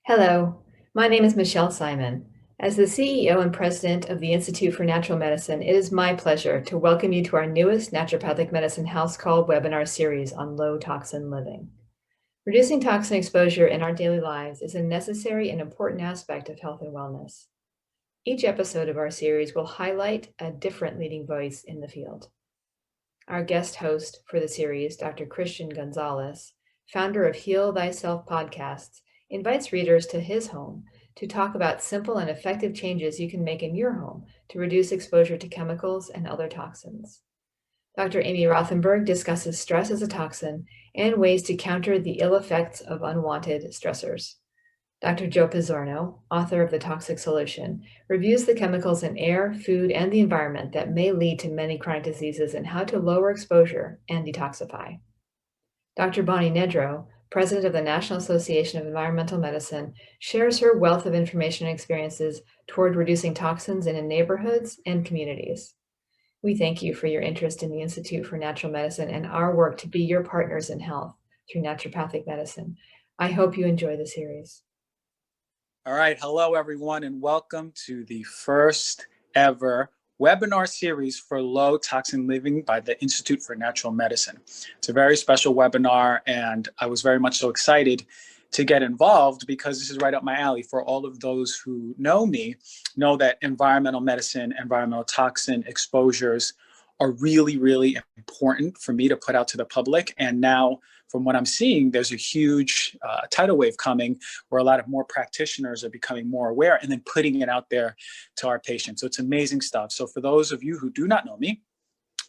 Hello, my name is Michelle Simon. As the CEO and president of the Institute for Natural Medicine, it is my pleasure to welcome you to our newest naturopathic medicine house call webinar series on low toxin living. Reducing toxin exposure in our daily lives is a necessary and important aspect of health and wellness. Each episode of our series will highlight a different leading voice in the field. Our guest host for the series, Dr. Christian Gonzalez, founder of Heal Thyself podcasts, invites readers to his home to talk about simple and effective changes you can make in your home to reduce exposure to chemicals and other toxins. Dr. Amy Rothenberg discusses stress as a toxin and ways to counter the ill effects of unwanted stressors. Dr. Joe Pizzorno, author of The Toxic Solution, reviews the chemicals in air, food, and the environment that may lead to many chronic diseases and how to lower exposure and detoxify. Dr. Bonnie Nedrow, president of the National Association of Environmental Medicine, shares her wealth of information and experiences toward reducing toxins in neighborhoods and communities. We thank you for your interest in the Institute for Natural Medicine and our work to be your partners in health through naturopathic medicine. I hope you enjoy the series. All right. Hello, everyone, and welcome to the first ever webinar series for low toxin living by the Institute for Natural Medicine. It's a very special webinar, and I was very much so excited to get involved because this is right up my alley. For all of those who know me, know that environmental medicine, environmental toxin exposures are really, really important for me to put out to the public. And now, from what I'm seeing, there's a huge tidal wave coming where a lot of more practitioners are becoming more aware and then putting it out there to our patients. So it's amazing stuff. So for those of you who do not know me,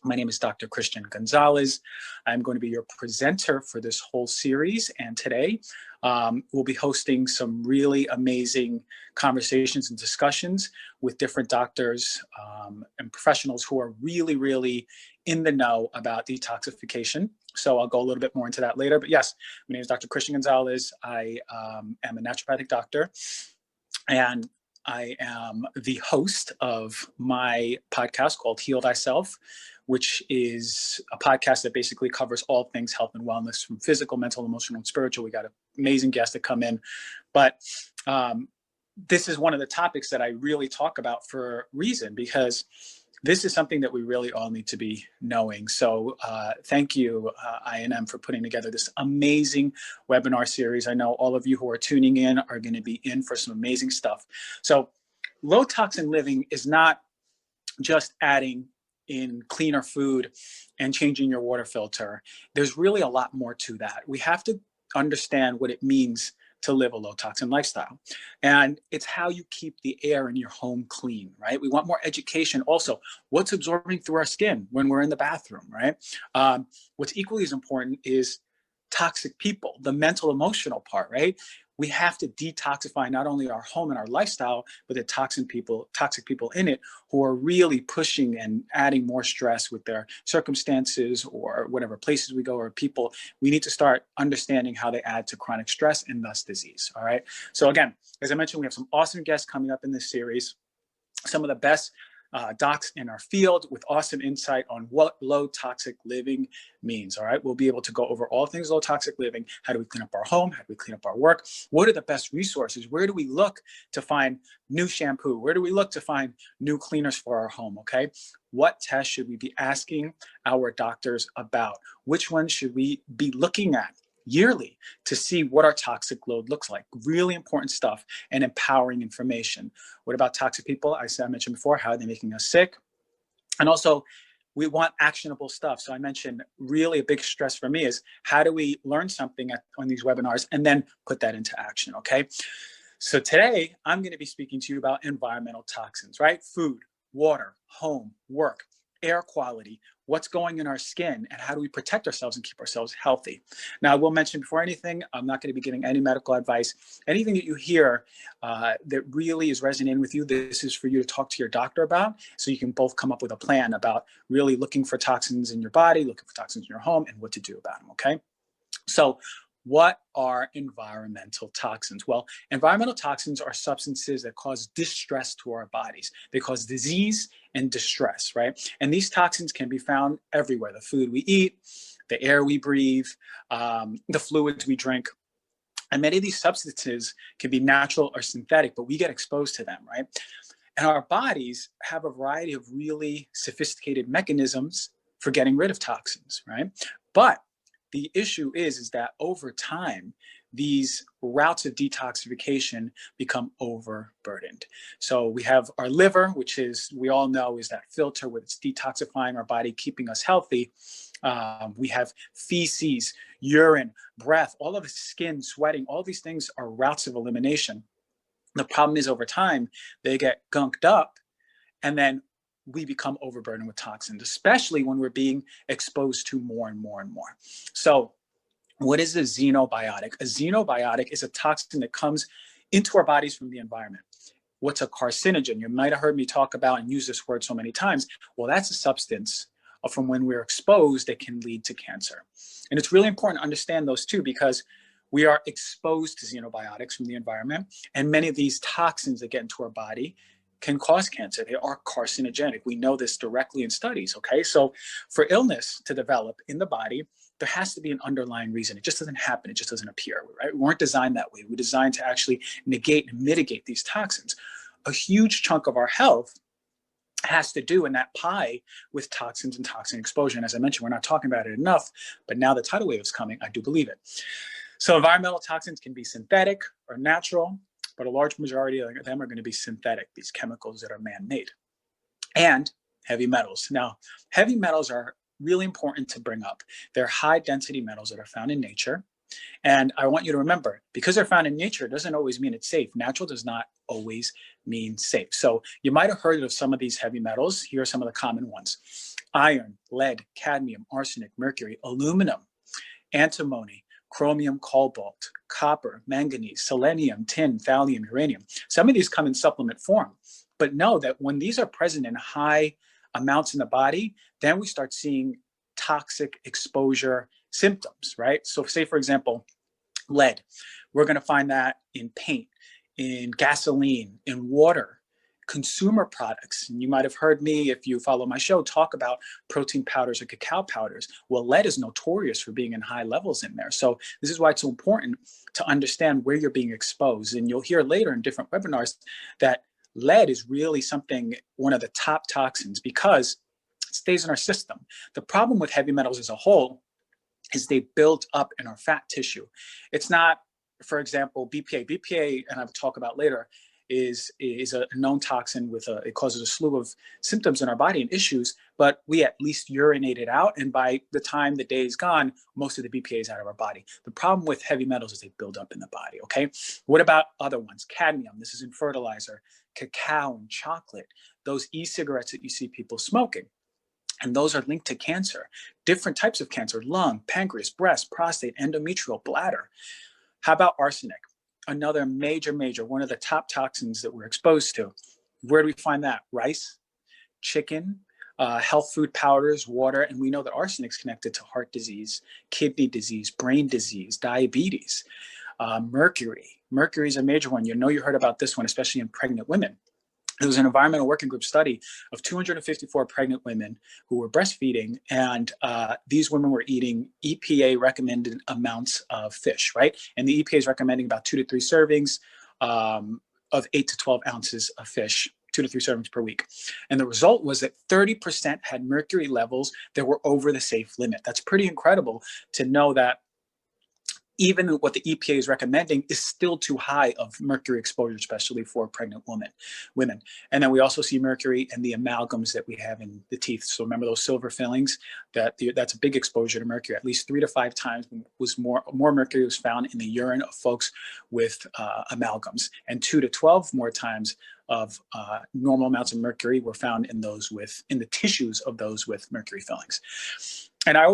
my name is Dr. Christian Gonzalez. I'm going to be your presenter for this whole series. And today we'll be hosting some really amazing conversations and discussions with different doctors and professionals who are really, really in the know about detoxification. So I'll go a little bit more into that later. But yes, my name is Dr. Christian Gonzalez. I am a naturopathic doctor, and I am the host of my podcast called Heal Thyself, which is a podcast that basically covers all things health and wellness, from physical, mental, emotional, and spiritual. We got amazing guests that come in. But this is one of the topics that I really talk about for a reason, because this is something that we really all need to be knowing. So thank you, I&M, for putting together this amazing webinar series. I know all of you who are tuning in are going to be in for some amazing stuff. So low toxin living is not just adding in cleaner food and changing your water filter. There's really a lot more to that. We have to understand what it means to live a low toxin lifestyle. And it's how you keep the air in your home clean, right? We want more education. Also, what's absorbing through our skin when we're in the bathroom, right? What's equally as important is toxic people, the mental, emotional part, right? We have to detoxify not only our home and our lifestyle, but the toxic people in it who are really pushing and adding more stress with their circumstances or whatever places we go or people. We need to start understanding how they add to chronic stress and thus disease. All right. So again, as I mentioned, we have some awesome guests coming up in this series. Some of the best docs in our field with awesome insight on what low toxic living means. All right. We'll be able to go over all things low toxic living. How do we clean up our home? How do we clean up our work? What are the best resources? Where do we look to find new shampoo? Where do we look to find new cleaners for our home? Okay. What tests should we be asking our doctors about? Which ones should we be looking at yearly to see what our toxic load looks like? Really important stuff and empowering information. What about toxic people? I mentioned before, how are they making us sick? And also, we want actionable stuff. So I mentioned really a big stress for me is how do we learn something on these webinars and then put that into action, okay? So today, I'm going to be speaking to you about environmental toxins, right? Food, water, home, work, air quality, what's going in our skin, and how do we protect ourselves and keep ourselves healthy. Now, I will mention before anything, I'm not going to be giving any medical advice. Anything that you hear that really is resonating with you, this is for you to talk to your doctor about, so you can both come up with a plan about really looking for toxins in your body, looking for toxins in your home, and what to do about them, okay? So what are environmental toxins? Well, environmental toxins are substances that cause distress to our bodies. They cause disease and distress, right? And these toxins can be found everywhere. The food we eat, the air we breathe, the fluids we drink. And many of these substances can be natural or synthetic, but we get exposed to them, right? And our bodies have a variety of really sophisticated mechanisms for getting rid of toxins, right? But the issue is that over time, these routes of detoxification become overburdened. So we have our liver, which is, we all know, is that filter where it's detoxifying our body, keeping us healthy. We have feces, urine, breath, all of the skin, sweating, all these things are routes of elimination. The problem is over time, they get gunked up and then we become overburdened with toxins, especially when we're being exposed to more and more and more. So what is a xenobiotic? A xenobiotic is a toxin that comes into our bodies from the environment. What's a carcinogen? You might have heard me talk about and use this word so many times. Well, that's a substance from when we're exposed that can lead to cancer. And it's really important to understand those two, because we are exposed to xenobiotics from the environment, and many of these toxins that get into our body can cause cancer. They are carcinogenic. We know this directly in studies, okay? So for illness to develop in the body, there has to be an underlying reason. It just doesn't happen. It just doesn't appear, right? We weren't designed that way. We're designed to actually negate and mitigate these toxins. A huge chunk of our health has to do in that pie with toxins and toxin exposure. And as I mentioned, we're not talking about it enough, but now the tidal wave is coming, I do believe it. So environmental toxins can be synthetic or natural, but a large majority of them are going to be synthetic, these chemicals that are man-made. And heavy metals. Now, heavy metals are really important to bring up. They're high density metals that are found in nature. And I want you to remember, because they're found in nature, doesn't always mean it's safe. Natural does not always mean safe. So you might have heard of some of these heavy metals. Here are some of the common ones: iron, lead, cadmium, arsenic, mercury, aluminum, antimony, chromium, cobalt, copper, manganese, selenium, tin, thallium, uranium. Some of these come in supplement form, but know that when these are present in high amounts in the body, then we start seeing toxic exposure symptoms, right? So say, for example, lead. We're going to find that in paint, in gasoline, in water, consumer products. And you might have heard me, if you follow my show, talk about protein powders or cacao powders. Well, lead is notorious for being in high levels in there. So this is why it's so important to understand where you're being exposed. And you'll hear later in different webinars that lead is really something, one of the top toxins, because it stays in our system. The problem with heavy metals as a whole is they build up in our fat tissue. It's not, for example, BPA. BPA, and I'll talk about later, is a known toxin with it causes a slew of symptoms in our body and issues, but we at least urinate it out, and by the time the day is gone, most of the BPA is out of our body. The problem with heavy metals is they build up in the body, okay? What about other ones? Cadmium, this is in fertilizer, cacao and chocolate, those e-cigarettes that you see people smoking. And those are linked to cancer, different types of cancer: lung, pancreas, breast, prostate, endometrial, bladder. How about arsenic? Another major, one of the top toxins that we're exposed to. Where do we find that? Rice, chicken, health food powders, water. And we know that arsenic is connected to heart disease, kidney disease, brain disease, diabetes. Mercury. Mercury is a major one. You know, you heard about this one, especially in pregnant women. There was an environmental working group study of 254 pregnant women who were breastfeeding, and these women were eating EPA recommended amounts of fish, right? And the EPA is recommending about 2 to 3 servings of 8 to 12 ounces of fish, 2 to 3 servings per week. And the result was that 30% had mercury levels that were over the safe limit. That's pretty incredible to know that even what the EPA is recommending is still too high of mercury exposure, especially for pregnant women. And then we also see mercury in the amalgams that we have in the teeth. So remember those silver fillings? That's a big exposure to mercury. At least 3 to 5 times was more mercury was found in the urine of folks with amalgams, and 2 to 12 more times of normal amounts of mercury were found in the tissues of those with mercury fillings. And I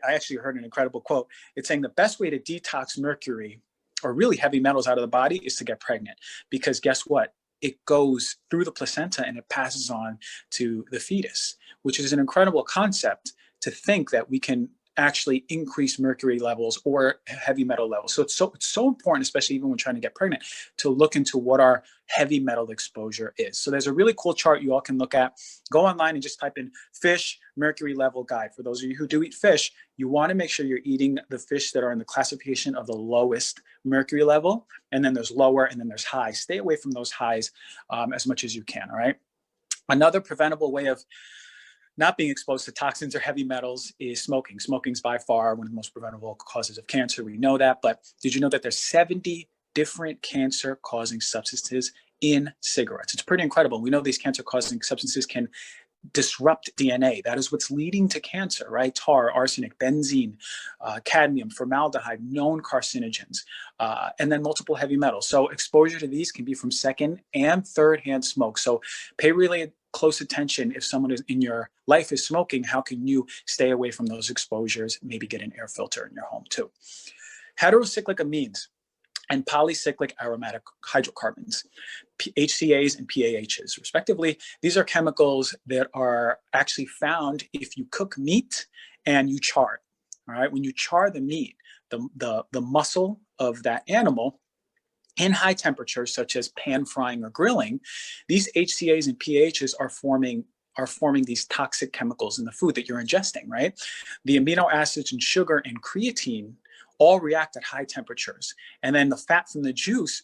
actually heard an incredible quote. It's saying the best way to detox mercury or really heavy metals out of the body is to get pregnant, because guess what? It goes through the placenta and it passes on to the fetus, which is an incredible concept to think that we can actually increase mercury levels or heavy metal levels. So it's so important, especially even when trying to get pregnant, to look into what our heavy metal exposure is. So there's a really cool chart you all can look at. Go online and just type in fish mercury level guide. For those of you who do eat fish, you want to make sure you're eating the fish that are in the classification of the lowest mercury level, and then there's lower, and then there's high. Stay away from those highs as much as you can, all right? Another preventable way of not being exposed to toxins or heavy metals is smoking. Smoking is by far one of the most preventable causes of cancer. We know that, but did you know that there's 70 different cancer-causing substances in cigarettes? It's pretty incredible. We know these cancer-causing substances can disrupt DNA. That is what's leading to cancer, right? Tar, arsenic, benzene, cadmium, formaldehyde, known carcinogens, and then multiple heavy metals. So exposure to these can be from second and third hand smoke. So pay really close attention if someone in your life is smoking. How can you stay away from those exposures? Maybe get an air filter in your home too. Heterocyclic amines and polycyclic aromatic hydrocarbons, HCAs and PAHs, respectively. These are chemicals that are actually found if you cook meat and you char it. All right, when you char the meat, the muscle of that animal in high temperatures, such as pan frying or grilling, these HCAs and PAHs are forming these toxic chemicals in the food that you're ingesting, right? The amino acids and sugar and creatine all react at high temperatures. And then the fat from the juice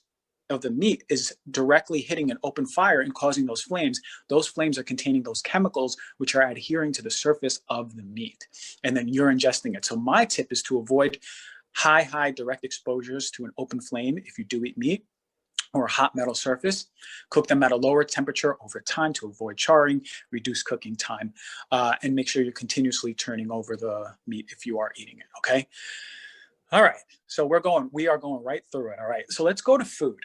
of the meat is directly hitting an open fire and causing those flames. Those flames are containing those chemicals which are adhering to the surface of the meat. And then you're ingesting it. So my tip is to avoid high direct exposures to an open flame if you do eat meat or a hot metal surface. Cook them at a lower temperature over time to avoid charring, reduce cooking time, and make sure you're continuously turning over the meat if you are eating it, okay? All right, so we are going right through it, all right? So let's go to food.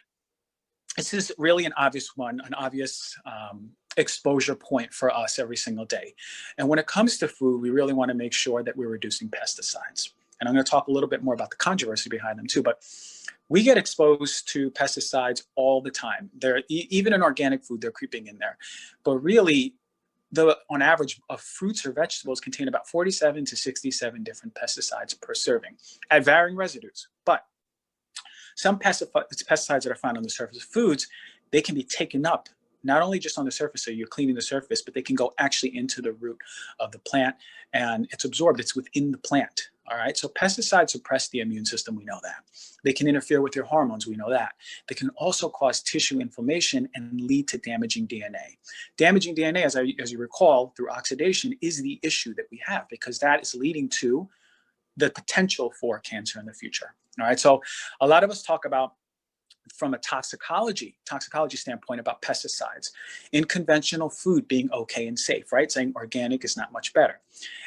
This is really an obvious one, an obvious exposure point for us every single day. And when it comes to food, we really want to make sure that we're reducing pesticides. And I'm going to talk a little bit more about the controversy behind them too, but we get exposed to pesticides all the time. Even in organic food, they're creeping in there. But really, on average, fruits or vegetables contain about 47 to 67 different pesticides per serving at varying residues. But some pesticides that are found on the surface of foods, they can be taken up not only just on the surface, so you're cleaning the surface, but they can go actually into the root of the plant and it's absorbed, it's within the plant. All right, so pesticides suppress the immune system, we know that. They can interfere with your hormones, we know that. They can also cause tissue inflammation and lead to damaging DNA. Damaging DNA, as you recall, through oxidation is the issue that we have because that is leading to the potential for cancer in the future. All right, so a lot of us talk about from a toxicology standpoint about pesticides in conventional food being okay and safe, right? Saying organic is not much better.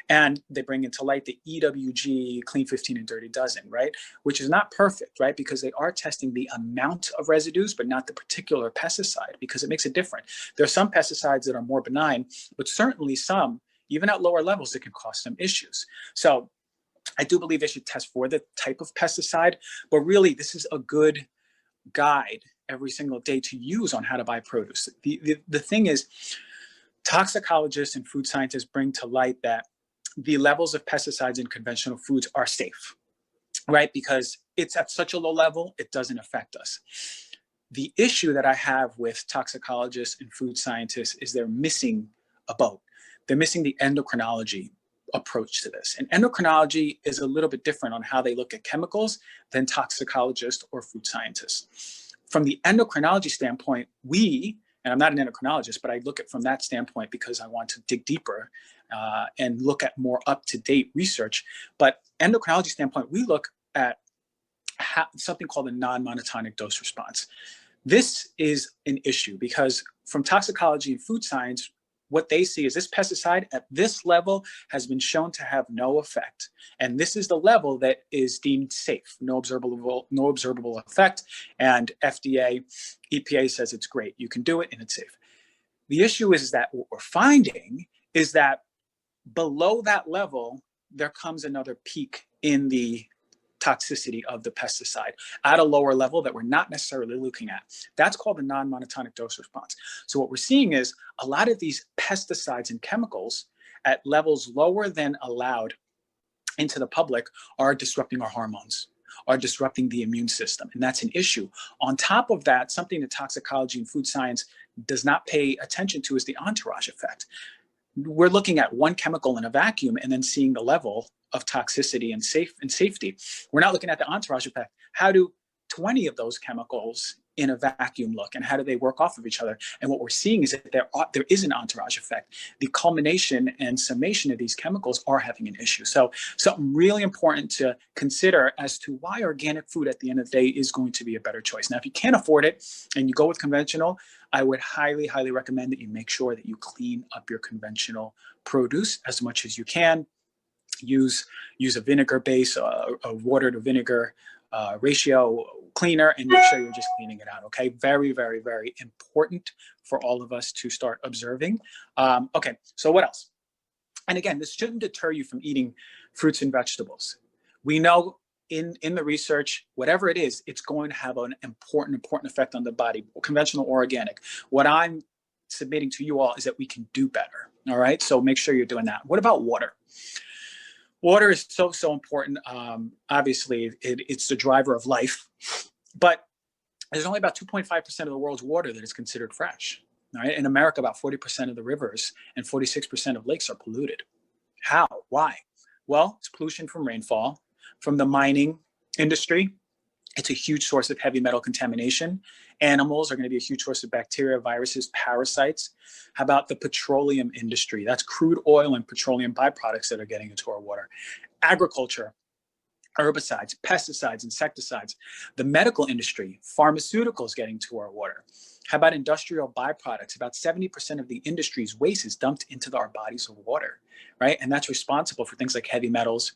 And they bring into light the EWG Clean 15 and Dirty Dozen, right? Which is not perfect, right? Because they are testing the amount of residues, but not the particular pesticide because it makes it different. There are some pesticides that are more benign, but certainly some, even at lower levels, that can cause some issues. So I do believe they should test for the type of pesticide, but really this is a good guide every single day to use on how to buy produce. The thing is, toxicologists and food scientists bring to light that the levels of pesticides in conventional foods are safe, right? Because it's at such a low level, it doesn't affect us. The issue that I have with toxicologists and food scientists is they're missing a boat. They're missing the endocrinology approach to this. And endocrinology is a little bit different on how they look at chemicals than toxicologists or food scientists. From the endocrinology standpoint, and I'm not an endocrinologist, but I look at from that standpoint because I want to dig deeper and look at more up-to-date research. But endocrinology standpoint, we look at something called a non-monotonic dose response. This is an issue because from toxicology and food science, what they see is this pesticide at this level has been shown to have no effect. And this is the level that is deemed safe, no observable effect. And FDA, EPA says it's great. You can do it and it's safe. The issue is that what we're finding is that below that level, there comes another peak in the toxicity of the pesticide at a lower level that we're not necessarily looking at. That's called the non-monotonic dose response. So what we're seeing is a lot of these pesticides and chemicals at levels lower than allowed into the public are disrupting our hormones, are disrupting the immune system, and that's an issue. On top of that, something that toxicology and food science does not pay attention to is the entourage effect. We're looking at one chemical in a vacuum and then seeing the level of toxicity and safety. We're not looking at the entourage effect. How do 20 of those chemicals in a vacuum look, and how do they work off of each other? And what we're seeing is that there is an entourage effect. The culmination and summation of these chemicals are having an issue. So something really important to consider as to why organic food at the end of the day is going to be a better choice. Now, if you can't afford it and you go with conventional, I would highly, highly recommend that you make sure that you clean up your conventional produce as much as you can. Use a vinegar base, a water to vinegar ratio cleaner, and make sure you're just cleaning it out. Okay, very, very, very important for all of us to start observing. Okay, so what else? And again, this shouldn't deter you from eating fruits and vegetables. We know in the research, whatever it is, it's going to have an important effect on the body, conventional or organic. What I'm submitting to you all is that we can do better. All right, so make sure you're doing that. What about water? Water is so important. Obviously, it's the driver of life, but there's only about 2.5% of the world's water that is considered fresh. All right? In America, about 40% of the rivers and 46% of lakes are polluted. How? Why? Well, it's pollution from rainfall, from the mining industry. It's a huge source of heavy metal contamination. Animals are going to be a huge source of bacteria, viruses, parasites. How about the petroleum industry? That's crude oil and petroleum byproducts that are getting into our water. Agriculture, herbicides, pesticides, insecticides. The medical industry, pharmaceuticals getting to our water. How about industrial byproducts? About 70% of the industry's waste is dumped into our bodies of water, right? And that's responsible for things like heavy metals,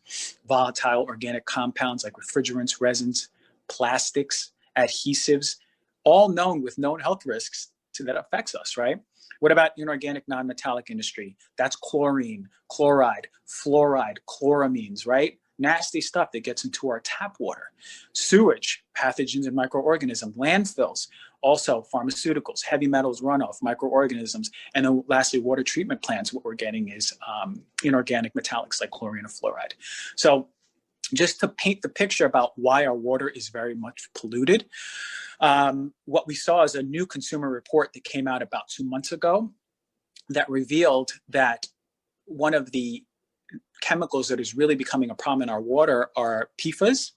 volatile organic compounds like refrigerants, resins, plastics, adhesives, all known with known health risks that affects us, right? What about inorganic non-metallic industry? That's chlorine, chloride, fluoride, chloramines, right? Nasty stuff that gets into our tap water. Sewage, pathogens and microorganisms, landfills, also pharmaceuticals, heavy metals runoff, microorganisms, and then lastly, water treatment plants. What we're getting is inorganic metallics like chlorine or fluoride. So just to paint the picture about why our water is very much polluted, what we saw is a new consumer report that came out about 2 months ago that revealed that one of the chemicals that is really becoming a problem in our water are PFAS,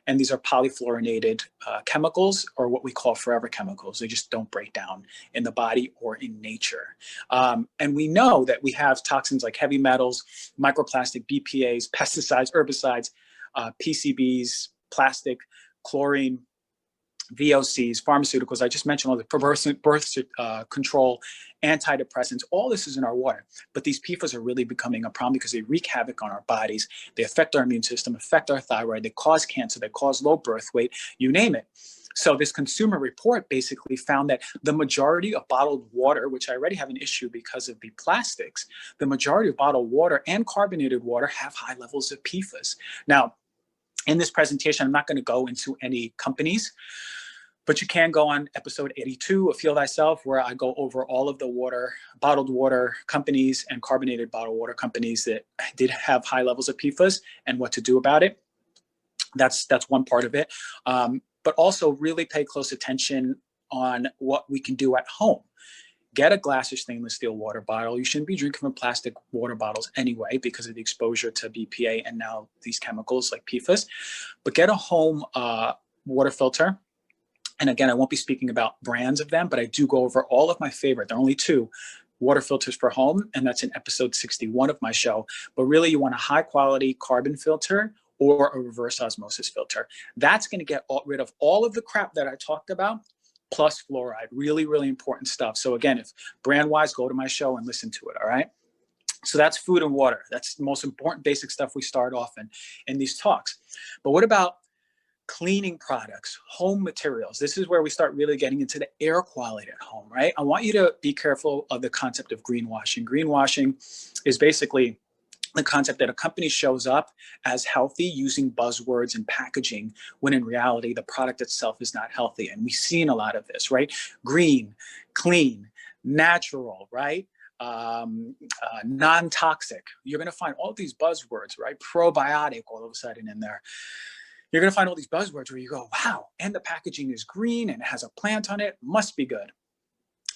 and these are polyfluorinated chemicals, or what we call forever chemicals. They just don't break down in the body or in nature. And we know that we have toxins like heavy metals, microplastic, BPAs, pesticides, herbicides, PCBs, plastic, chlorine, VOCs, pharmaceuticals. I just mentioned all the birth control, antidepressants. All this is in our water. But these PFAS are really becoming a problem because they wreak havoc on our bodies. They affect our immune system, affect our thyroid. They cause cancer. They cause low birth weight, you name it. So this consumer report basically found that the majority of bottled water, which I already have an issue because of the plastics, the majority of bottled water and carbonated water have high levels of PFAS. Now, in this presentation, I'm not going to go into any companies, but you can go on episode 82 of Feel Thyself, where I go over all of the bottled water companies and carbonated bottled water companies that did have high levels of PFAS and what to do about it. That's one part of it. But also really pay close attention on what we can do at home. Get a glass or stainless steel water bottle. You shouldn't be drinking from plastic water bottles anyway because of the exposure to BPA and now these chemicals like PFAS. But get a home water filter. And again, I won't be speaking about brands of them, but I do go over all of my favorite. There are only 2 water filters for home, and that's in episode 61 of my show. But really, you want a high quality carbon filter or a reverse osmosis filter. That's going to get rid of all of the crap that I talked about, plus fluoride. Really, really important stuff. So again, if brand-wise, go to my show and listen to it, all right? So that's food and water. That's the most important basic stuff we start off in these talks. But what about cleaning products, home materials? This is where we start really getting into the air quality at home, right? I want you to be careful of the concept of greenwashing. Greenwashing is basically the concept that a company shows up as healthy using buzzwords and packaging, when in reality, the product itself is not healthy. And we've seen a lot of this, right? Green, clean, natural, right? non-toxic. You're going to find all these buzzwords, right? Probiotic all of a sudden in there. You're going to find all these buzzwords where you go, wow, and the packaging is green and it has a plant on it, must be good.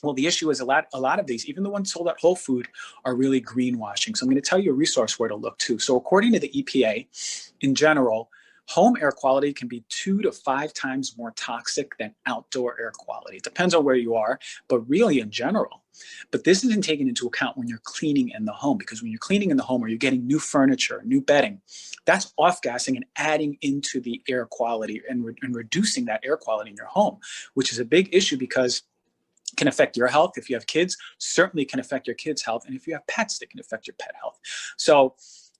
Well, the issue is a lot of these, even the ones sold at Whole Food, are really greenwashing. So I'm going to tell you a resource where to look too. So according to the EPA, in general, home air quality can be 2 to 5 times more toxic than outdoor air quality. It depends on where you are, but really in general. But this isn't taken into account when you're cleaning in the home, because when you're cleaning in the home or you're getting new furniture, new bedding, that's off-gassing and adding into the air quality and reducing that air quality in your home, which is a big issue because it can affect your health. If you have kids, certainly can affect your kids' health. And if you have pets, it can affect your pet health. So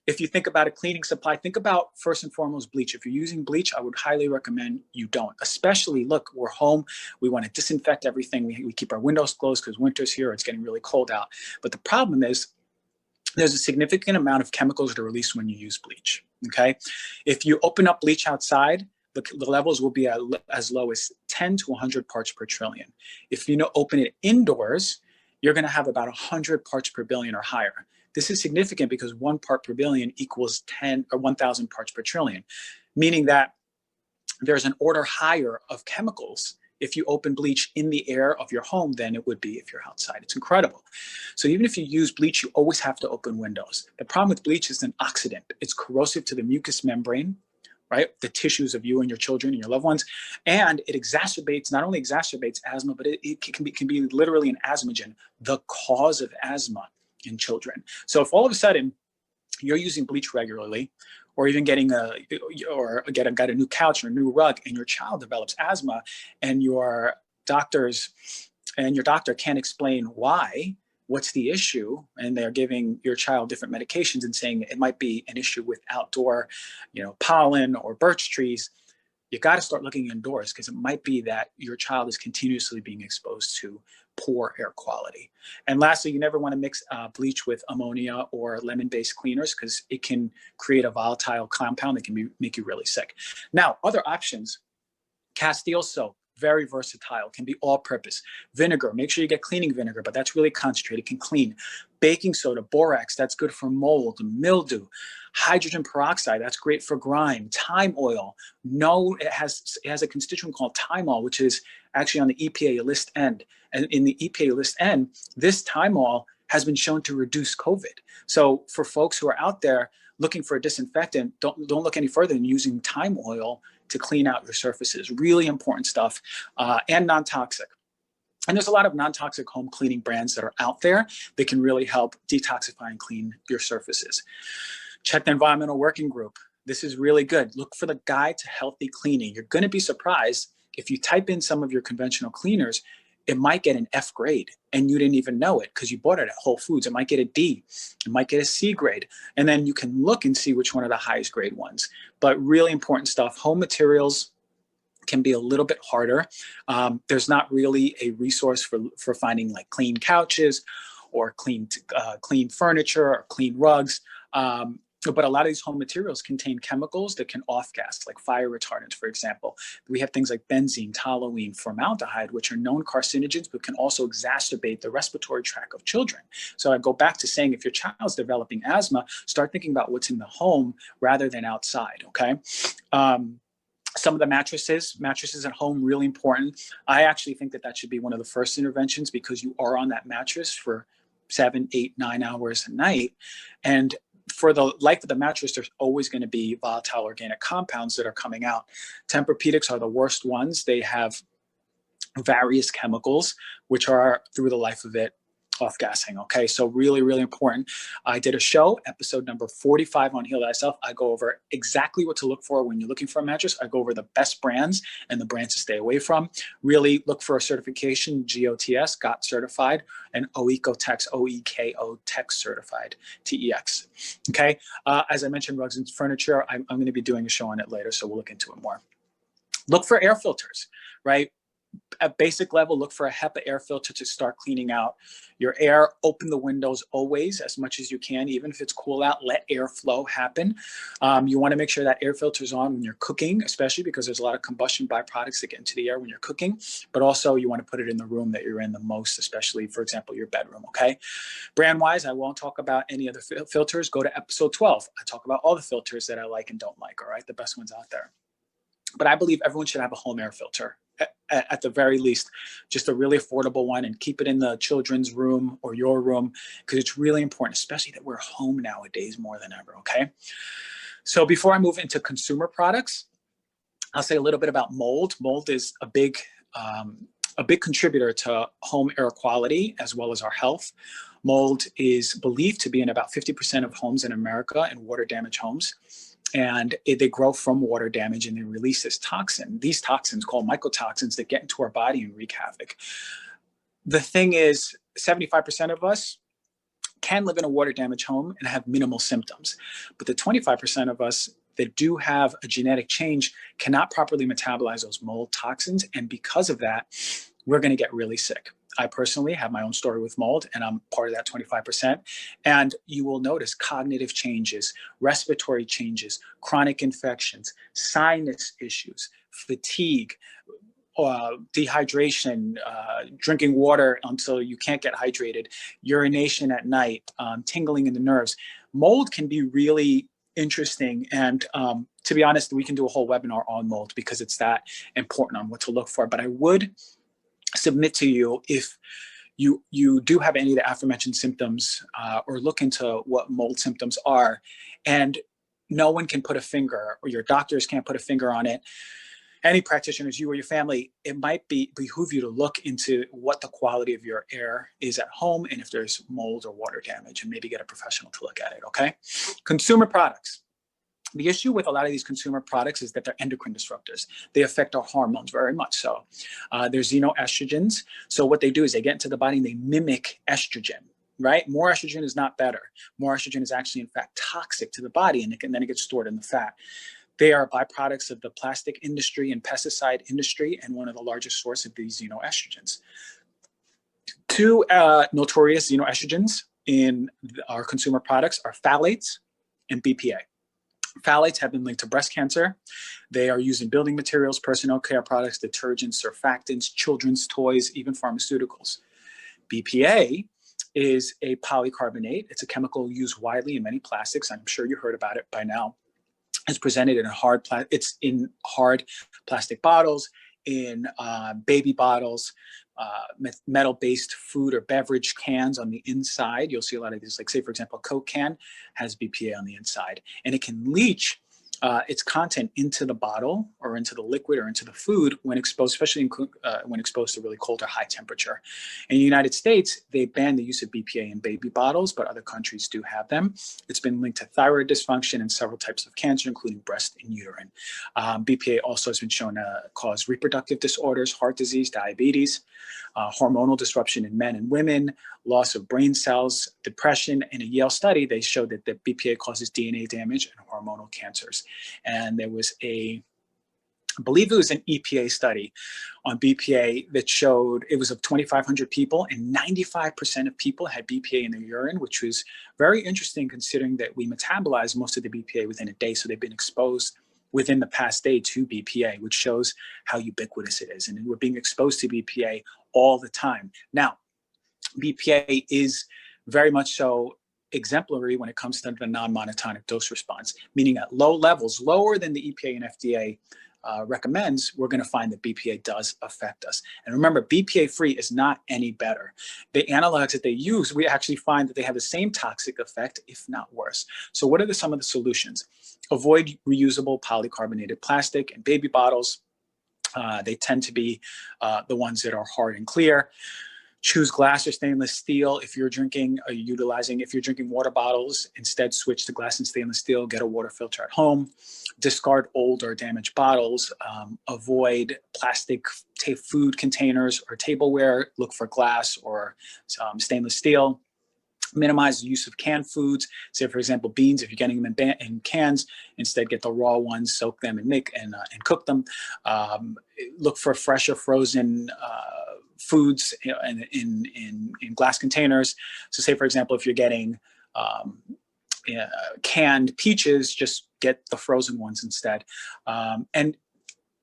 if you think about a cleaning supply, think about first and foremost bleach. If you're using bleach, I would highly recommend you don't. Especially, look, we're home. We want to disinfect everything. We keep our windows closed because winter's here. It's getting really cold out. But the problem is there's a significant amount of chemicals that are released when you use bleach, okay? If you open up bleach outside, the levels will be as low as 10 to 100 parts per trillion. If you open it indoors, you're going to have about 100 parts per billion or higher. This is significant because 1 part per billion equals 10 or 1,000 parts per trillion, meaning that there's an order higher of chemicals if you open bleach in the air of your home than it would be if you're outside. It's incredible. So even if you use bleach, you always have to open windows. The problem with bleach is an oxidant. It's corrosive to the mucous membrane, right? The tissues of you and your children and your loved ones. And it exacerbates, not only exacerbates asthma, but it can be literally an asthmagen, the cause of asthma in children. So if all of a sudden you're using bleach regularly, or even got a new couch or a new rug, and your child develops asthma, and your doctor can't explain why, what's the issue, and they're giving your child different medications and saying it might be an issue with outdoor, pollen or birch trees, you got to start looking indoors because it might be that your child is continuously being exposed to poor air quality. And lastly, you never want to mix bleach with ammonia or lemon-based cleaners because it can create a volatile compound that can make you really sick. Now, other options, Castile soap, very versatile, can be all-purpose. Vinegar, make sure you get cleaning vinegar, but that's really concentrated, can clean. Baking soda, borax, that's good for mold, mildew. Hydrogen peroxide, that's great for grime. Thyme oil, it has a constituent called thymol, which is actually on the EPA list end. And in the EPA list end, this thymol has been shown to reduce COVID. So for folks who are out there looking for a disinfectant, don't look any further than using thyme oil to clean out your surfaces. Really important stuff, and non-toxic. And there's a lot of non-toxic home cleaning brands that are out there that can really help detoxify and clean your surfaces. Check the Environmental Working Group. This is really good. Look for the Guide to Healthy Cleaning. You're going to be surprised if you type in some of your conventional cleaners, it might get an F grade and you didn't even know it because you bought it at Whole Foods. It might get a D, it might get a C grade. And then you can look and see which one are the highest grade ones. But really important stuff. Home materials can be a little bit harder. There's not really a resource for finding like clean couches or clean furniture or clean rugs. But a lot of these home materials contain chemicals that can off-gas, like fire retardants, for example. We have things like benzene, toluene, formaldehyde, which are known carcinogens, but can also exacerbate the respiratory tract of children. So I go back to saying, if your child's developing asthma, start thinking about what's in the home rather than outside, okay? Some of the mattresses at home, really important. I actually think that should be one of the first interventions because you are on that mattress for 7, 8, 9 hours a night. And for the life of the mattress, there's always going to be volatile organic compounds that are coming out. Tempur-Pedics are the worst ones. They have various chemicals, which are, through the life of it, off-gassing. Okay, so really, really important. I did a show, episode number 45 on Heal Thyself. I go over exactly what to look for when you're looking for a mattress. I go over the best brands and the brands to stay away from. Really look for a certification, GOTS, GOT certified, and OECOTEX, OEKO TEX certified, TEX. Okay, as I mentioned, rugs and furniture, I'm going to be doing a show on it later, so we'll look into it more. Look for air filters, right? At basic level, look for a HEPA air filter to start cleaning out your air. Open the windows always as much as you can, even if it's cool out. Let airflow happen. You want to make sure that air filter is on when you're cooking, especially because there's a lot of combustion byproducts that get into the air when you're cooking. But also, you want to put it in the room that you're in the most, especially, for example, your bedroom. Okay. Brand wise, I won't talk about any other filters. Go to episode 12. I talk about all the filters that I like and don't like. All right, the best ones out there. But I believe everyone should have a home air filter at the very least, just a really affordable one, and keep it in the children's room or your room, because it's really important, especially that we're home nowadays more than ever. Okay. So before I move into consumer products, I'll say a little bit about mold. Mold is a big contributor to home air quality as well as our health. Mold is believed to be in about 50% of homes in America and water damaged homes. And they grow from water damage, and they release this toxin, these toxins called mycotoxins, that get into our body and wreak havoc. The thing is, 75% of us can live in a water damaged home and have minimal symptoms. But the 25% of us that do have a genetic change cannot properly metabolize those mold toxins. And because of that, we're going to get really sick. I personally have my own story with mold, and I'm part of that 25%. And you will notice cognitive changes, respiratory changes, chronic infections, sinus issues, fatigue, dehydration, drinking water until you can't get hydrated, urination at night, tingling in the nerves. Mold can be really interesting. And to be honest, we can do a whole webinar on mold because it's that important on what to look for. But I would submit to you, if you do have any of the aforementioned symptoms, or look into what mold symptoms are, and no one can put a finger, or your doctors can't put a finger on it, any practitioners, you or your family, it might behoove you to look into what the quality of your air is at home, and if there's mold or water damage, and maybe get a professional to look at it. Okay. Consumer products. The issue with a lot of these consumer products is that they're endocrine disruptors. They affect our hormones very much so. There's xenoestrogens. So what they do is they get into the body and they mimic estrogen, right? More estrogen is not better. More estrogen is actually, in fact, toxic to the body, and then it gets stored in the fat. They are byproducts of the plastic industry and pesticide industry, and one of the largest sources of these xenoestrogens. Two notorious xenoestrogens in our consumer products are phthalates and BPA. Phthalates have been linked to breast cancer. They are used in building materials, personal care products, detergents, surfactants, children's toys, even pharmaceuticals. BPA is a polycarbonate. It's a chemical used widely in many plastics. I'm sure you heard about it by now. It's presented in it's in hard plastic bottles, in baby bottles, metal-based food or beverage cans on the inside. You'll see a lot of these, like say, for example, a Coke can has BPA on the inside, and it can leach its content into the bottle or into the liquid or into the food when exposed, especially when exposed to really cold or high temperature. In the United States, they ban the use of BPA in baby bottles, but other countries do have them. It's been linked to thyroid dysfunction and several types of cancer, including breast and uterine. BPA also has been shown to cause reproductive disorders, heart disease, diabetes, hormonal disruption in men and women, loss of brain cells, depression. In a Yale study, they showed that the BPA causes DNA damage and hormonal cancers. And there was I believe it was an EPA study on BPA that showed it was of 2,500 people, and 95% of people had BPA in their urine, which was very interesting considering that we metabolize most of the BPA within a day. So they've been exposed within the past day to BPA, which shows how ubiquitous it is. And we're being exposed to BPA all the time. Now, BPA is very much so exemplary when it comes to the non-monotonic dose response, meaning at low levels, lower than the EPA and FDA recommends, we're going to find that BPA does affect us. And remember, BPA-free is not any better. The analogs that they use, we actually find that they have the same toxic effect, if not worse. So what are some of the solutions? Avoid reusable polycarbonated plastic and baby bottles. They tend to be the ones that are hard and clear. Choose glass or stainless steel. If you're drinking water bottles, instead switch to glass and stainless steel. Get a water filter at home. Discard old or damaged bottles. Avoid plastic food containers or tableware. Look for glass or stainless steel. Minimize the use of canned foods. Say, for example, beans, if you're getting them in cans, instead get the raw ones, soak them and cook them. Look for fresher frozen foods in glass containers. So say, for example, if you're getting canned peaches, just get the frozen ones instead. And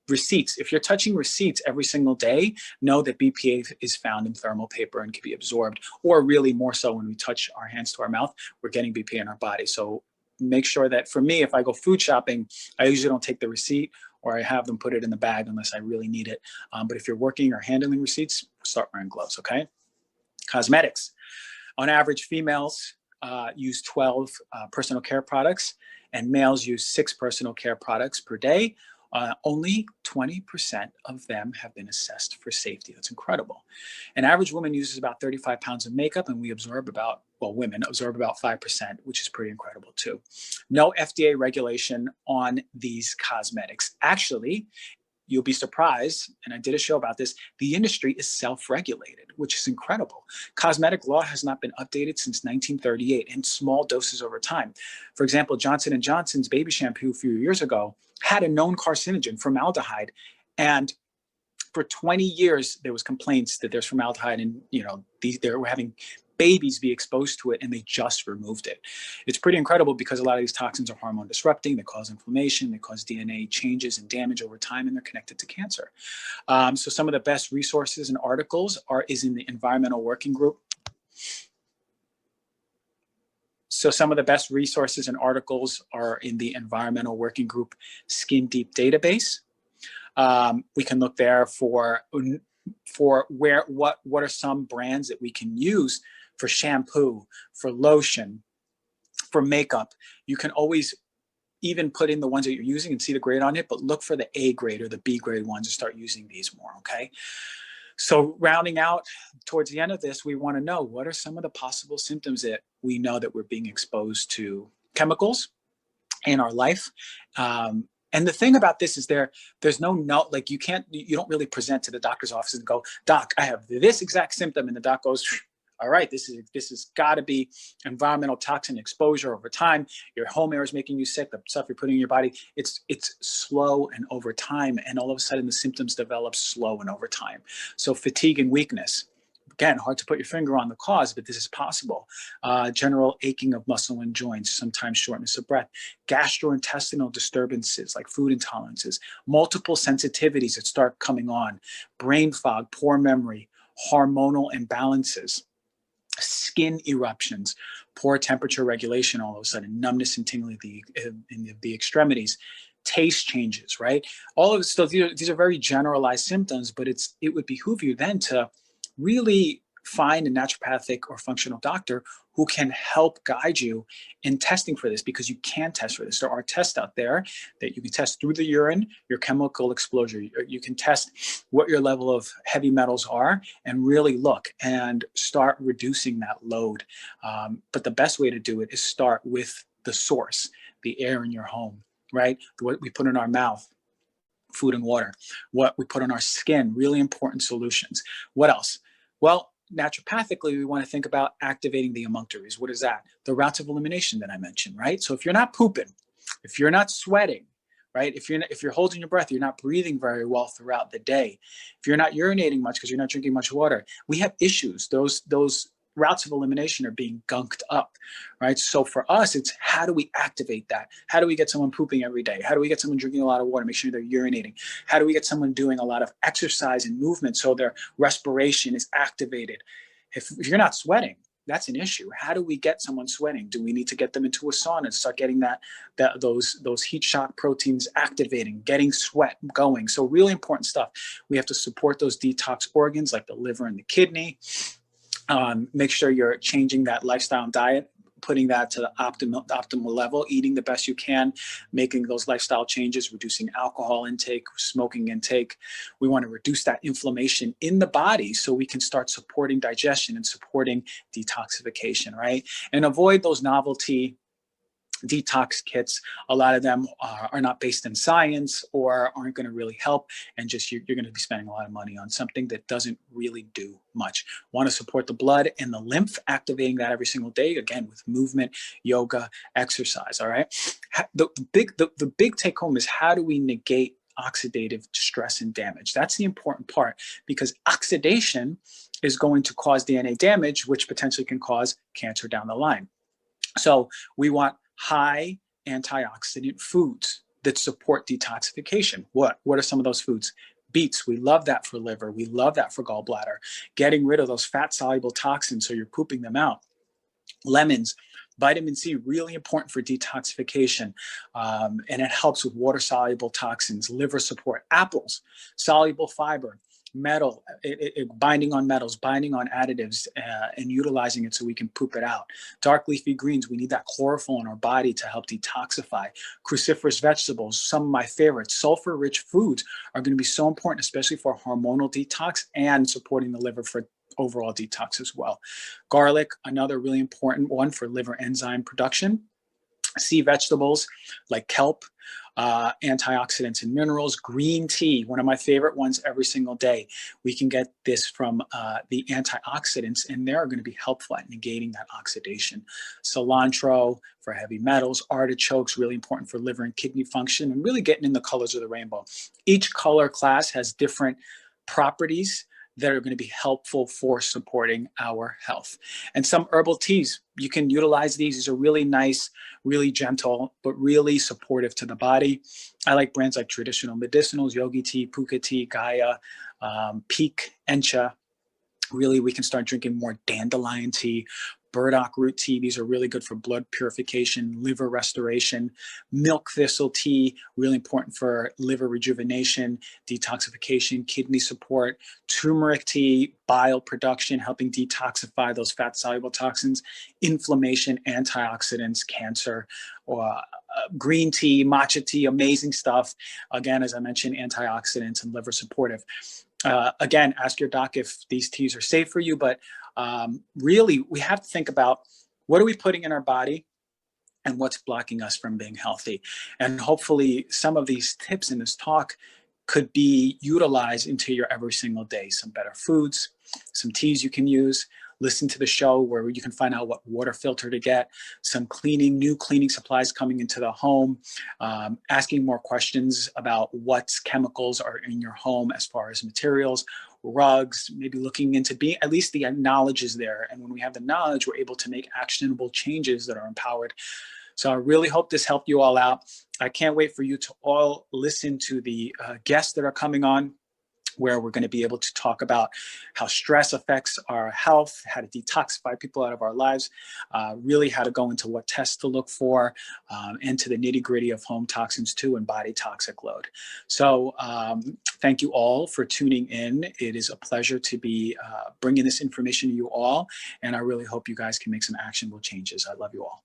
receipts. If you're touching receipts every single day, know that BPA is found in thermal paper and can be absorbed, or really more so when we touch our hands to our mouth, we're getting BPA in our body. So make sure that, for me, if I go food shopping, I usually don't take the receipt, or I have them put it in the bag unless I really need it. But if you're working or handling receipts, start wearing gloves, okay? Cosmetics. On average, females use 12 personal care products, and males use 6 personal care products per day. Only 20% of them have been assessed for safety. That's incredible. An average woman uses about 35 pounds of makeup, and we absorb about, well, women absorb about 5%, which is pretty incredible too. No FDA regulation on these cosmetics. Actually, you'll be surprised, and I did a show about this, the industry is self-regulated, which is incredible. Cosmetic law has not been updated since 1938 in small doses over time. For example, Johnson & Johnson's baby shampoo a few years ago had a known carcinogen, formaldehyde, and for 20 years there was complaints that there's formaldehyde, and they were having babies be exposed to it, and they just removed it. It's pretty incredible because a lot of these toxins are hormone disrupting. They cause inflammation, they cause DNA changes and damage over time, and they're connected to cancer. So some of the best resources and articles is in the Environmental Working Group. So some of the best resources and articles are in the Environmental Working Group Skin Deep database. We can look there for what are some brands that we can use for shampoo, for lotion, for makeup. You can always even put in the ones that you're using and see the grade on it, but look for the A grade or the B grade ones and start using these more, okay? So rounding out towards the end of this, we want to know, what are some of the possible symptoms that we know that we're being exposed to chemicals in our life? And the thing about this is there's no, like you don't really present to the doctor's office and go, "Doc, I have this exact symptom," and the doc goes, "All right, this has got to be environmental toxin exposure over time. Your home air is making you sick. The stuff you're putting in your body, it's slow and over time, and all of a sudden the symptoms develop slow and over time. So fatigue and weakness. Again, hard to put your finger on the cause, but this is possible. General aching of muscle and joints, sometimes shortness of breath, gastrointestinal disturbances like food intolerances, multiple sensitivities that start coming on, brain fog, poor memory, hormonal imbalances, skin eruptions, poor temperature regulation, all of a sudden, numbness and tingling in the extremities, taste changes, right? All of it. So these are very generalized symptoms, but it would behoove you then to really find a naturopathic or functional doctor who can help guide you in testing for this, because you can test for this. There are tests out there that you can test through the urine, your chemical exposure. You can test what your level of heavy metals are and really look and start reducing that load. But the best way to do it is start with the source, the air in your home, right? What we put in our mouth, food and water, what we put on our skin, really important solutions. What else? Well, naturopathically, we want to think about activating the emunctories. What is that? The routes of elimination that I mentioned, right? So if you're not pooping, if you're not sweating, right? If you're holding your breath, you're not breathing very well throughout the day. If you're not urinating much because you're not drinking much water, we have issues. Those routes of elimination are being gunked up, right? So for us, it's how do we activate that? How do we get someone pooping every day? How do we get someone drinking a lot of water, make sure they're urinating? How do we get someone doing a lot of exercise and movement so their respiration is activated? If you're not sweating, that's an issue. How do we get someone sweating? Do we need to get them into a sauna and start getting those heat shock proteins activating, getting sweat going? So really important stuff. We have to support those detox organs like the liver and the kidney. Make sure you're changing that lifestyle and diet, putting that to the optimal level, eating the best you can, making those lifestyle changes, reducing alcohol intake, smoking intake. We want to reduce that inflammation in the body so we can start supporting digestion and supporting detoxification, right? And avoid those novelty detox kits. A lot of them are not based in science or aren't going to really help, and just you're going to be spending a lot of money on something that doesn't really do much. Want to support the blood and the lymph, activating that every single day, again with movement, yoga, exercise. All right. The big take home is, how do we negate oxidative stress and damage? That's the important part, because oxidation is going to cause DNA damage, which potentially can cause cancer down the line. So we want high antioxidant foods that support detoxification. What are some of those foods? Beets, we love that for liver. We love that for gallbladder. Getting rid of those fat-soluble toxins so you're pooping them out. Lemons, vitamin C, really important for detoxification, and it helps with water-soluble toxins, liver support. Apples, soluble fiber. Metal, binding on metals, binding on additives, and utilizing it so we can poop it out. Dark leafy greens, we need that chlorophyll in our body to help detoxify. Cruciferous vegetables, some of my favorites. Sulfur-rich foods are going to be so important, especially for hormonal detox and supporting the liver for overall detox as well. Garlic, another really important one for liver enzyme production. Sea vegetables like kelp, antioxidants and minerals. Green tea, one of my favorite ones every single day. We can get this from the antioxidants, and they're going to be helpful at negating that oxidation. Cilantro for heavy metals. Artichokes, really important for liver and kidney function, and really getting in the colors of the rainbow. Each color class has different properties that are going to be helpful for supporting our health. And some herbal teas, you can utilize these. These are really nice, really gentle, but really supportive to the body. I like brands like Traditional Medicinals, Yogi Tea, Puka Tea, Gaia, Peak, Encha. Really, we can start drinking more dandelion tea, burdock root tea. These are really good for blood purification, liver restoration. Milk thistle tea, really important for liver rejuvenation, detoxification, kidney support. Turmeric tea, bile production, helping detoxify those fat-soluble toxins. Inflammation, antioxidants, cancer. Green tea, matcha tea, amazing stuff. Again, as I mentioned, antioxidants and liver supportive. Again, ask your doc if these teas are safe for you, but really we have to think about, what are we putting in our body and what's blocking us from being healthy. And hopefully some of these tips in this talk could be utilized into your every single day. Some better foods, some teas you can use. Listen to the show where you can find out what water filter to get, some new cleaning supplies coming into the home, asking more questions about what chemicals are in your home as far as materials, rugs, maybe looking into at least the knowledge is there. And when we have the knowledge, we're able to make actionable changes that are empowered. So I really hope this helped you all out. I can't wait for you to all listen to the guests that are coming on, where we're going to be able to talk about how stress affects our health, how to detoxify people out of our lives, really how to go into what tests to look for, and to the nitty-gritty of home toxins too, and body toxic load. So thank you all for tuning in. It is a pleasure to be bringing this information to you all, and I really hope you guys can make some actionable changes. I love you all.